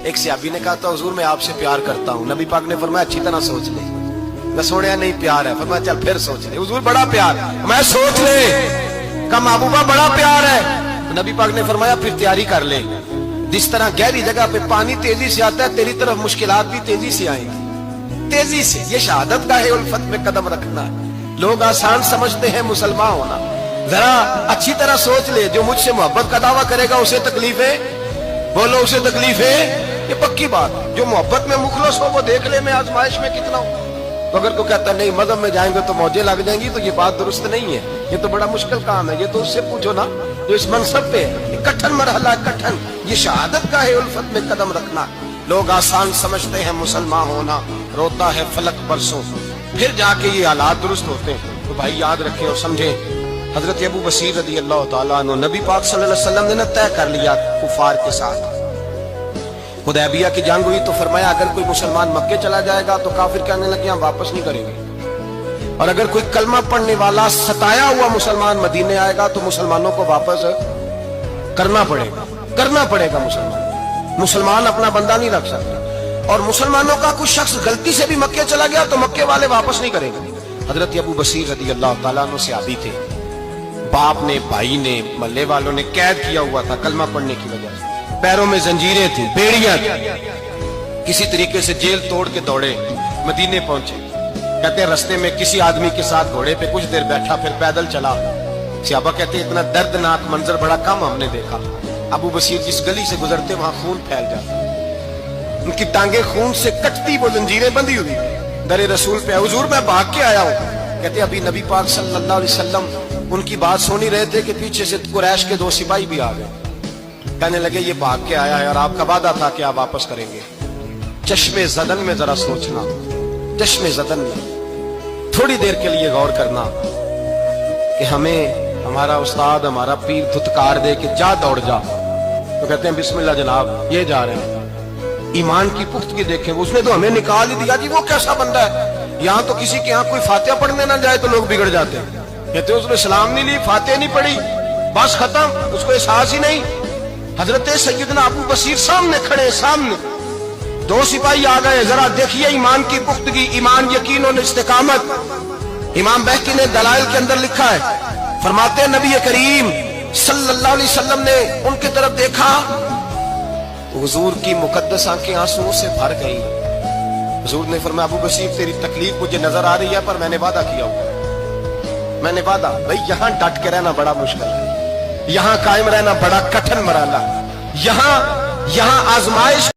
ایک صحابی نے کہا تو حضور میں آپ سے پیار کرتا ہوں. نبی پاک نے فرمایا اچھی طرح سوچ لے. میں سوڑیا نہیں پیار ہے. فرمایا چل پھر سوچ لے. حضور بڑا پیار. میں سوچ لے. کہا محبوبہ بڑا پیار ہے. نبی پاک نے فرمایا پھر تیاری کر لے. جس طرح گہری جگہ پہ پانی تیزی سے آتا ہے تیری طرف مشکلات بھی تیزی سے آئیں گی. تیزی سے. یہ شہادت کا ہے الفت میں قدم رکھنا. لوگ آسان سمجھتے ہیں مسلمان ہونا. ذرا اچھی طرح سوچ لے. جو مجھ سے محبت کا دعویٰ کرے گا اسے تکلیف ہے. بولو اسے تکلیف ہے. یہ پکی بات. جو محبت میں مخلص ہو وہ دیکھ لے میں آزمائش میں کتنا ہوں. تو اگر کوئی کہتا ہے نہیں مذہب میں جائیں گے تو موجیں لگ جائیں گی تو یہ بات درست نہیں ہے. یہ تو بڑا مشکل کام ہے. یہ تو اس سے پوچھو نا جو اس منصب پہ ہے. یہ کٹھن مرحلہ کٹھن. یہ شہادت کا ہے الفت میں قدم رکھنا. لوگ آسان سمجھتے ہیں مسلمان ہونا. روتا ہے فلک برسوں پھر جا کے یہ حالات درست ہوتے ہیں. تو بھائی یاد رکھیں اور سمجھیں. حضرت ابو بصیر رضی اللہ تعالیٰ عنہ نبی پاک صلی اللہ علیہ وسلم نے طے کر لیا کفار کے ساتھ. حدیبیہ کی جنگ ہوئی تو فرمایا اگر کوئی مسلمان مکے چلا جائے گا تو کافر کہنے لگے ہم واپس نہیں کریں گے. اور اگر کوئی کلمہ پڑھنے والا ستایا ہوا مسلمان مدینے آئے گا تو مسلمانوں کو واپس کرنا پڑے گا. مسلمان اپنا بندہ نہیں رکھ سکتا. اور مسلمانوں کا کوئی شخص غلطی سے بھی مکے چلا گیا تو مکے والے واپس نہیں کریں گے. حضرت ابو بصیر رضی اللہ تعالیٰ عنہ صحابی تھے. باپ نے بھائی نے محلے والوں نے قید کیا ہوا تھا کلمہ پڑھنے کی وجہ سے. پیروں میں زنجیریں تھیں بیڑیاں تھیں. کسی طریقے سے جیل توڑ کے دوڑے مدینے پہنچے. کہتے ہیں رستے میں کسی آدمی کے ساتھ گھوڑے پہ کچھ دیر بیٹھا پھر پیدل چلا. صحابہ کہتے ہیں اتنا دردناک منظر بڑا کم ہم نے دیکھا. ابو بصیر جس گلی سے گزرتے وہاں خون پھیل جاتا. ان کی ٹانگیں خون سے کٹتی وہ زنجیریں بندھی ہوئی. در رسول پہ حضور میں بھاگ کے آیا ہوں. کہتے ابھی نبی پاک صلی اللہ علیہ وسلم ان کی بات سن ہی رہے تھے کہ پیچھے سے قریش کے 2 سپاہی بھی آ گئے. کہنے لگے یہ بھاگ کے آیا ہے اور آپ کا وعدہ تھا کہ آپ واپس کریں گے. چشم زدن میں ذرا سوچنا. چشم زدن میں تھوڑی دیر کے لیے غور کرنا کہ ہمیں ہمارا استاد ہمارا پیر دھتکار دے کہ جا دوڑ جا تو کہتے ہیں بسم اللہ جناب یہ جا رہے ہیں. ایمان کی پختگی دیکھیں. اس نے تو ہمیں نکال ہی دیا. جی وہ کیسا بندہ ہے. یہاں تو کسی کے یہاں کوئی فاتحہ پڑھنے نہ جائے تو لوگ بگڑ جاتے ہیں. کہتے ہیں اس نے سلام نہیں لی فاتحہ نہیں پڑھی بس ختم. اس کو احساس ہی نہیں. حضرت سیدنا ابو بصیر سامنے کھڑے. سامنے 2 سپاہی آ گئے. ذرا دیکھیے ایمان کی پختگی ایمان یقین اور استقامت. امام بہقی نے دلائل کے اندر لکھا ہے. فرماتے ہیں نبی کریم صلی اللہ علیہ وسلم نے ان کی طرف دیکھا تو حضور کی مقدس آنکھیں آنسوؤں سے بھر گئی. حضور نے فرمایا ابو بصیر تیری تکلیف مجھے نظر آ رہی ہے پر میں نے وعدہ کیا ہوا. میں نے وعدہ. بھائی یہاں ڈٹ کے رہنا بڑا مشکل ہے. یہاں قائم رہنا بڑا کٹھن مرحلہ. یہاں آزمائش